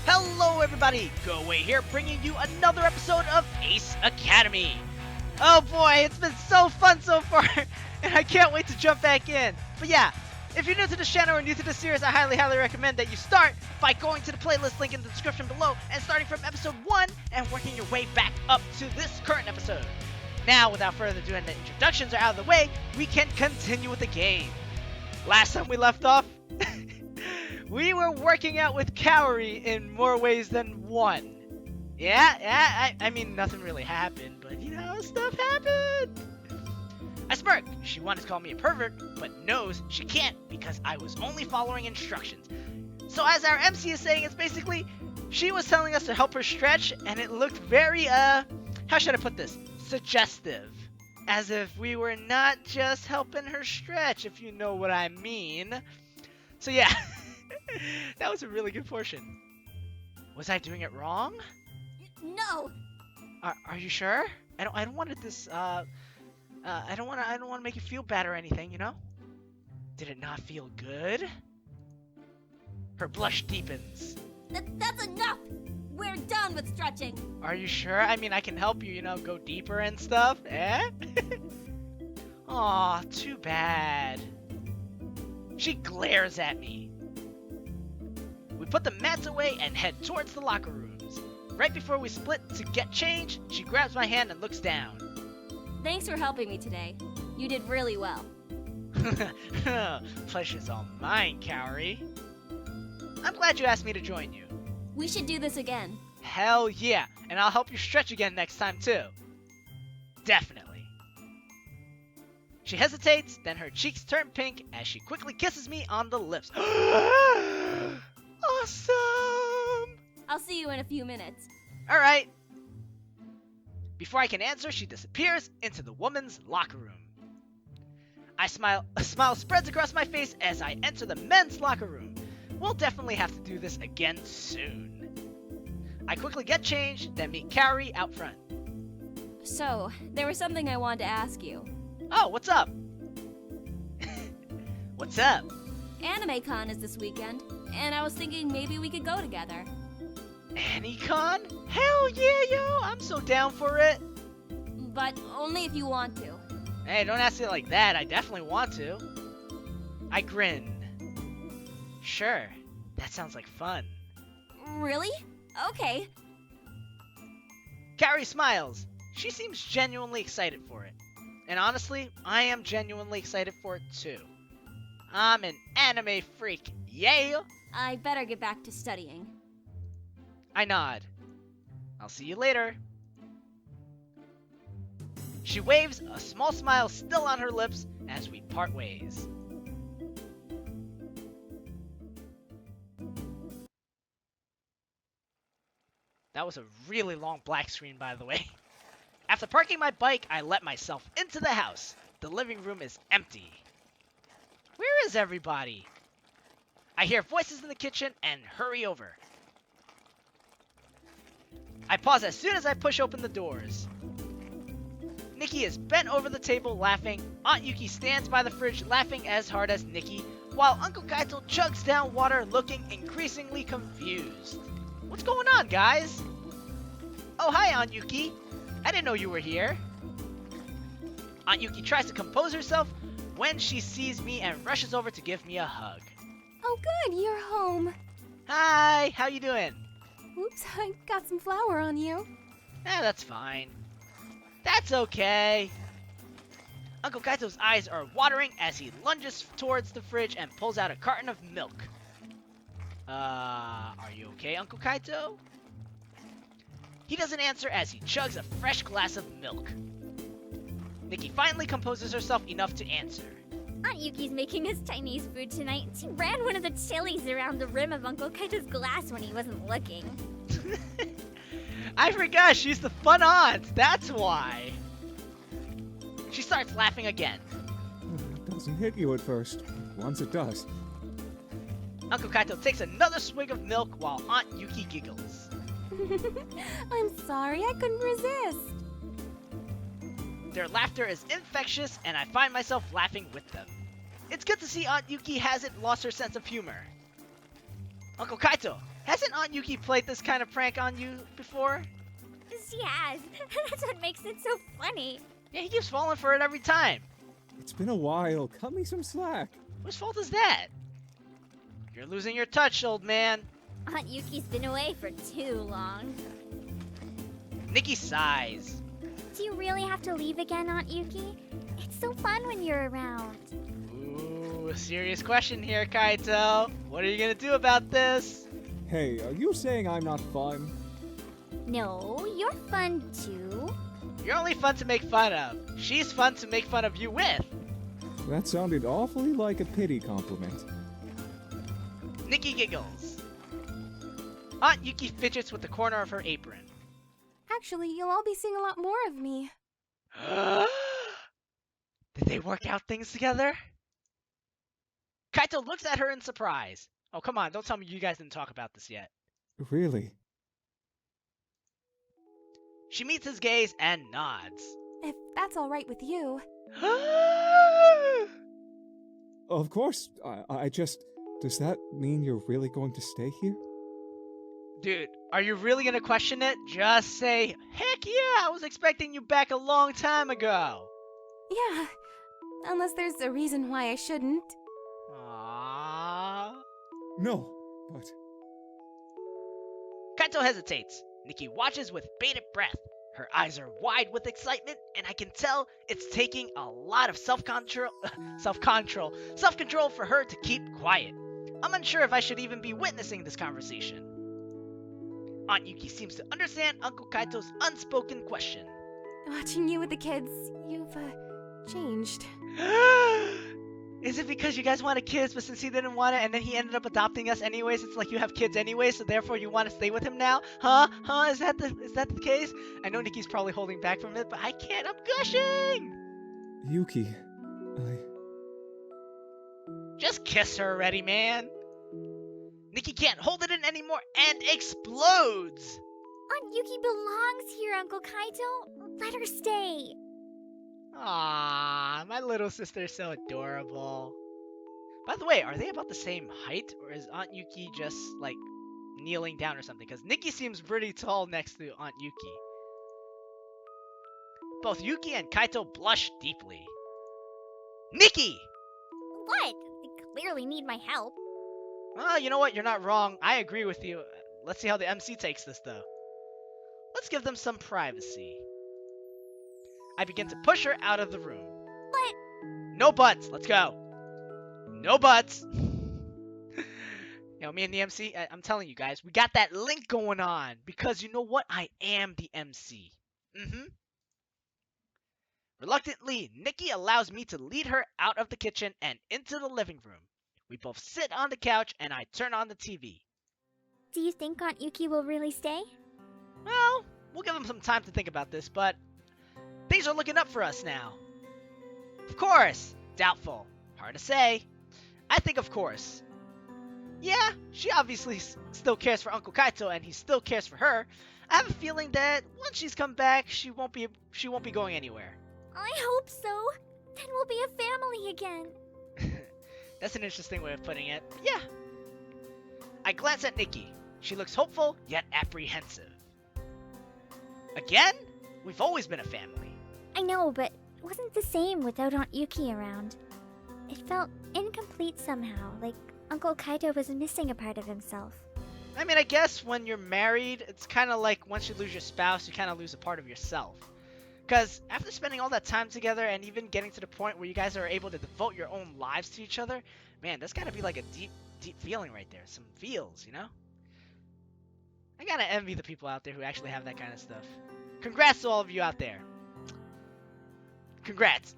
Hello everybody, Goawei here, bringing you another episode of Ace Academy. Oh boy, it's been so fun so far, and I can't wait to jump back in. But yeah, if you're new to this channel or new to this series, I highly recommend that you start by going to the playlist link in the description below and starting from episode 1 and working your way back up to this current episode. Now, without further ado and the introductions are out of the way, we can continue with the game. Last time we left off, we were working out with Kaori in more ways than one. I mean, nothing really happened, but you know, stuff happened. I smirk. She wanted to call me a pervert, but knows she can't because I was only following instructions. So as our MC is saying, it's basically, she was telling us to help her stretch, and it looked very, how should I put this? Suggestive. As if we were not just helping her stretch, if you know what I mean. So yeah, that was a really good portion. Was I doing it wrong? No. Are you sure? I don't want this. I don't want to make you feel bad or anything, you know. Did it not feel good? Her blush deepens. That's enough. We're done with stretching. Are you sure? I mean, I can help you, you know, go deeper and stuff. Eh? Aw, too bad. She glares at me. We put the mats away and head towards the locker rooms. Right before we split to get changed, she grabs my hand and looks down. Thanks for helping me today. You did really well. Pleasure's all mine, Kaori. I'm glad you asked me to join you. We should do this again. Hell yeah, and I'll help you stretch again next time too. Definitely. She hesitates, then her cheeks turn pink as she quickly kisses me on the lips. Awesome! I'll see you in a few minutes. Alright. Before I can answer, she disappears into the woman's locker room. I smile. A smile spreads across my face as I enter the men's locker room. We'll definitely have to do this again soon. I quickly get changed, then meet Kaori out front. So, there was something I wanted to ask you. Oh, what's up? What's up? AnimeCon is this weekend, and I was thinking maybe we could go together. AnimeCon? Hell yeah, yo! I'm so down for it. But only if you want to. Hey, don't ask it like that. I definitely want to. I grin. Sure, that sounds like fun. Really? Okay. Kaori smiles. She seems genuinely excited for it. And honestly, I am genuinely excited for it too. I'm an anime freak, yeah! I better get back to studying. I nod. I'll see you later. She waves, a small smile still on her lips, as we part ways. That was a really long black screen, by the way. After parking my bike, I let myself into the house. The living room is empty. Where is everybody? I hear voices in the kitchen and hurry over. I pause as soon as I push open the doors. Nikki is bent over the table laughing. Aunt Yuki stands by the fridge laughing as hard as Nikki, while Uncle Kaito chugs down water looking increasingly confused. What's going on, guys? Oh, hi, Aunt Yuki. I didn't know you were here. Aunt Yuki tries to compose herself when she sees me and rushes over to give me a hug. Oh good, you're home. Hi, how you doing? Oops, I got some flour on you. That's fine. That's okay. Uncle Kaito's eyes are watering as he lunges towards the fridge and pulls out a carton of milk. Are you okay, Uncle Kaito? He doesn't answer as he chugs a fresh glass of milk. Nikki finally composes herself enough to answer. Aunt Yuki's making us Chinese food tonight. She ran one of the chilies around the rim of Uncle Kaito's glass when he wasn't looking. I forgot, she's the fun aunt. That's why. She starts laughing again. It doesn't hit you at first. Once it does. Uncle Kaito takes another swig of milk while Aunt Yuki giggles. I'm sorry, I couldn't resist. Their laughter is infectious, and I find myself laughing with them. It's good to see Aunt Yuki hasn't lost her sense of humor. Uncle Kaito, Hasn't Aunt Yuki played this kind of prank on you before? She has. That's what makes it so funny. Yeah, he keeps falling for it every time. It's been a while. Cut me some slack. Whose fault is that? You're losing your touch, old man. Aunt Yuki's been away for too long. Nikki sighs. Do you really have to leave again, Aunt Yuki? It's so fun when you're around. Ooh, a serious question here, Kaito. What are you gonna do about this? Hey, are you saying I'm not fun? No, you're fun too. You're only fun to make fun of. She's fun to make fun of you with. That sounded awfully like a pity compliment. Nikki giggles. Aunt Yuki fidgets with the corner of her apron. Actually, you'll all be seeing a lot more of me. Did they work out things together? Kaito looks at her in surprise. Oh, come on, don't tell me you guys didn't talk about this yet. Really? She meets his gaze and nods. If that's all right with you. Of course. I just... Does that mean you're really going to stay here? Dude, are you really gonna question it? Just say, heck yeah, I was expecting you back a long time ago. Yeah. Unless there's a reason why I shouldn't. Aww. No, but... Kaito hesitates. Nikki watches with bated breath. Her eyes are wide with excitement, and I can tell it's taking a lot of self-control for her to keep quiet. I'm unsure if I should even be witnessing this conversation. Aunt Yuki seems to understand Uncle Kaito's unspoken question. Watching you with the kids, you've, changed. Is it because you guys wanted kids, but since he didn't want it, and then he ended up adopting us anyways, it's like you have kids anyway, so therefore you want to stay with him now? Huh? Is that the case? I know Nikki's probably holding back from it, but I can't. I'm gushing! Yuki, Just kiss her already, man. Nikki can't hold it in anymore and explodes! Aunt Yuki belongs here, Uncle Kaito. Let her stay. Aww, my little sister's so adorable. By the way, are they about the same height, or is Aunt Yuki just, like, kneeling down or something? Because Nikki seems pretty tall next to Aunt Yuki. Both Yuki and Kaito blush deeply. Nikki! What? They clearly need my help. Well, you know what? You're not wrong. I agree with you. Let's see how the MC takes this, though. Let's give them some privacy. I begin to push her out of the room. But... No buts. Let's go. No buts. You know, me and the MC, I'm telling you guys, we got that link going on. Because you know what? I am the MC. Reluctantly, Nikki allows me to lead her out of the kitchen and into the living room. We both sit on the couch and I turn on the TV. Do you think Aunt Yuki will really stay? Well, we'll give them some time to think about this, but things are looking up for us now. Of course. Doubtful. Hard to say. I think of course. Yeah, she obviously still cares for Uncle Kaito and he still cares for her. I have a feeling that once she's come back, she won't be going anywhere. I hope so. Then we'll be a family again. That's an interesting way of putting it. Yeah. I glance at Nikki. She looks hopeful, yet apprehensive. Again? We've always been a family. I know, but it wasn't the same without Aunt Yuki around. It felt incomplete somehow, like Uncle Kaito was missing a part of himself. I mean, I guess when you're married, it's kind of like once you lose your spouse, you kind of lose a part of yourself. Because after spending all that time together and even getting to the point where you guys are able to devote your own lives to each other, man, that's got to be like a deep, deep feeling right there. Some feels, you know? I gotta envy the people out there who actually have that kind of stuff. Congrats to all of you out there. Congrats.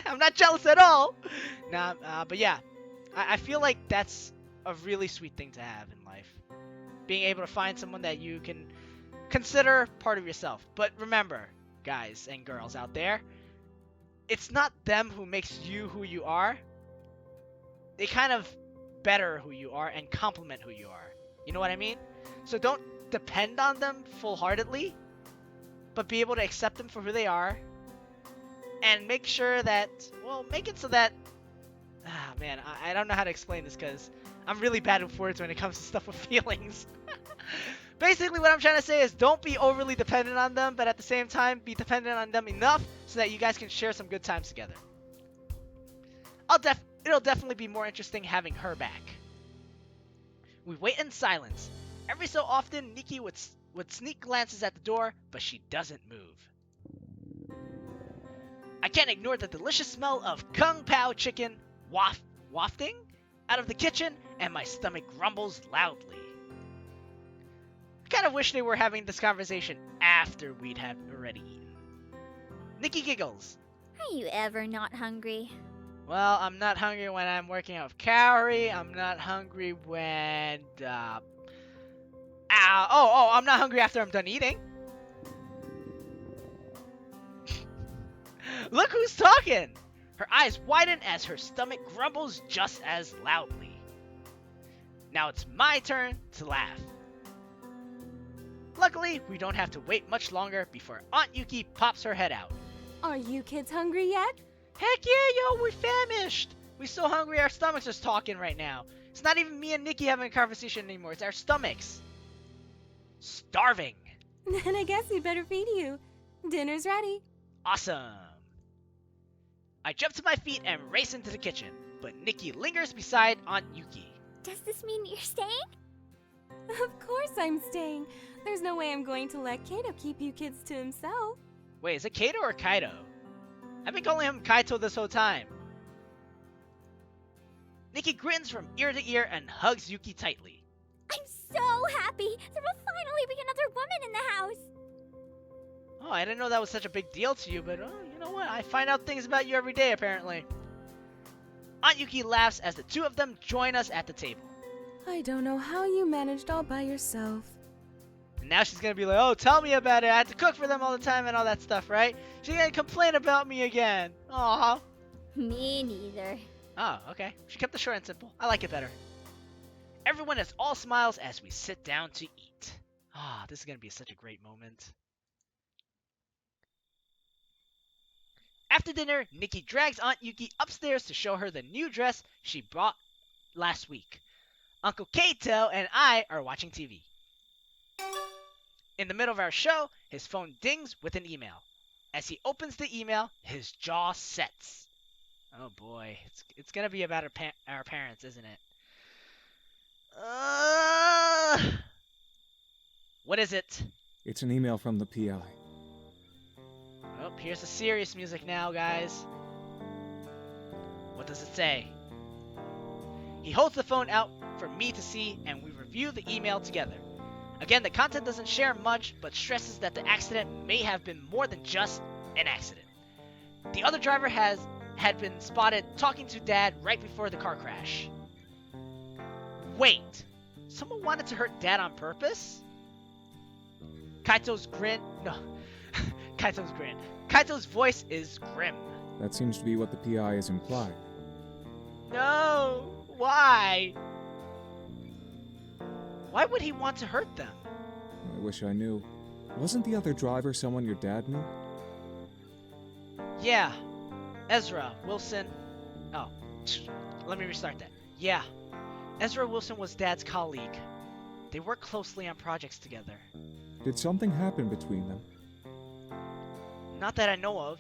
I'm not jealous at all. Nah, but yeah, I feel like that's a really sweet thing to have in life. Being able to find someone that you can consider part of yourself. But remember, guys and girls out there, it's not them who makes you who you are. They kind of better who you are and complement who you are. You know what I mean? So don't depend on them full-heartedly, but be able to accept them for who they are and make sure that, well, make it so that, man, I don't know how to explain this because I'm really bad with words when it comes to stuff with feelings. Basically, what I'm trying to say is don't be overly dependent on them, but at the same time, be dependent on them enough so that you guys can share some good times together. It'll definitely be more interesting having her back. We wait in silence. Every so often, Nikki would sneak glances at the door, but she doesn't move. I can't ignore the delicious smell of Kung Pao chicken wafting out of the kitchen, and my stomach grumbles loudly. I kind of wish they were having this conversation after we'd have already eaten. Nikki giggles. Are you ever not hungry? Well, I'm not hungry when I'm working out with Kaori. I'm not hungry when, I'm not hungry after I'm done eating. Look who's talking! Her eyes widen as her stomach grumbles just as loudly. Now it's my turn to laugh. Luckily, we don't have to wait much longer before Aunt Yuki pops her head out. Are you kids hungry yet? Heck yeah, yo, we're famished. We're so hungry our stomachs are talking right now. It's not even me and Nikki having a conversation anymore, it's our stomachs. Starving. Then I guess we better feed you. Dinner's ready. Awesome. I jump to my feet and race into the kitchen, but Nikki lingers beside Aunt Yuki. Does this mean you're staying? Of course I'm staying. There's no way I'm going to let Kato keep you kids to himself. Wait, is it Kato or Kaito? I've been calling him Kaito this whole time. Nikki grins from ear to ear and hugs Yuki tightly. I'm so happy! There will finally be another woman in the house! Oh, I didn't know that was such a big deal to you, but you know what? I find out things about you every day, apparently. Aunt Yuki laughs as the two of them join us at the table. I don't know how you managed all by yourself. And now she's gonna be like, oh, tell me about it. I had to cook for them all the time and all that stuff, right? She's gonna complain about me again. Aw. Me neither. Oh, okay. She kept it short and simple. I like it better. Everyone is all smiles as we sit down to eat. Ah, this is gonna be such a great moment. After dinner, Nikki drags Aunt Yuki upstairs to show her the new dress she bought last week. Uncle Kato and I are watching TV. In the middle of our show, his phone dings with an email. As he opens the email, his jaw sets. Oh boy, it's gonna be about our parents, isn't it? What is it? It's an email from the PI. Oh, here's the serious music now, guys. What does it say? He holds the phone out for me to see, and we review the email together. Again, the content doesn't share much, but stresses that the accident may have been more than just an accident. The other driver had been spotted talking to Dad right before the car crash. Wait, someone wanted to hurt Dad on purpose? Kaito's grin. Kaito's voice is grim. That seems to be what the PI has implied. No, why? Why would he want to hurt them? I wish I knew. Wasn't the other driver someone your dad knew? Yeah. Ezra Wilson. Oh, let me restart that. Yeah. Ezra Wilson was Dad's colleague. They worked closely on projects together. Did something happen between them? Not that I know of.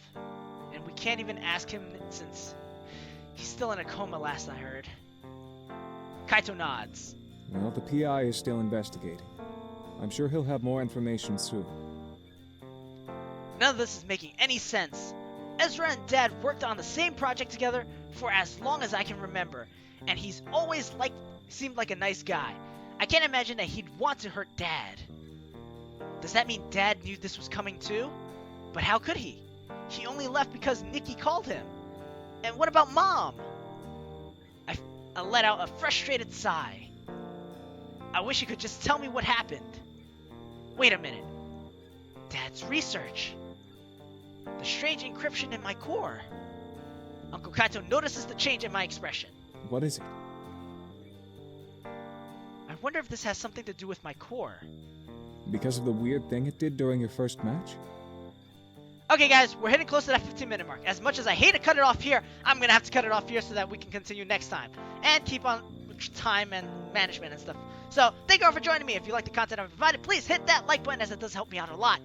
And we can't even ask him since he's still in a coma last I heard. Kaito nods. Well, the PI is still investigating. I'm sure he'll have more information soon. None of this is making any sense. Ezra and Dad worked on the same project together for as long as I can remember, and he's always seemed like a nice guy. I can't imagine that he'd want to hurt Dad. Does that mean Dad knew this was coming too? But how could he? He only left because Nikki called him. And what about Mom? I let out a frustrated sigh. I wish he could just tell me what happened. Wait a minute. Dad's research. The strange encryption in my core. Uncle Kaito notices the change in my expression. What is it? I wonder if this has something to do with my core. Because of the weird thing it did during your first match? Okay guys, we're hitting close to that 15-minute mark. As much as I hate to cut it off here, I'm going to have to cut it off here so that we can continue next time. And keep on extra time and management and stuff. So thank you all for joining me. If you like the content I've provided, please hit that like button, as it does help me out a lot.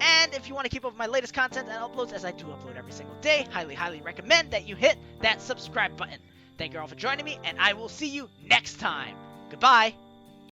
And if you want to keep up with my latest content and uploads, as I do upload every single day, highly recommend that you hit that subscribe button. Thank you all for joining me, and I will see you next time. Goodbye.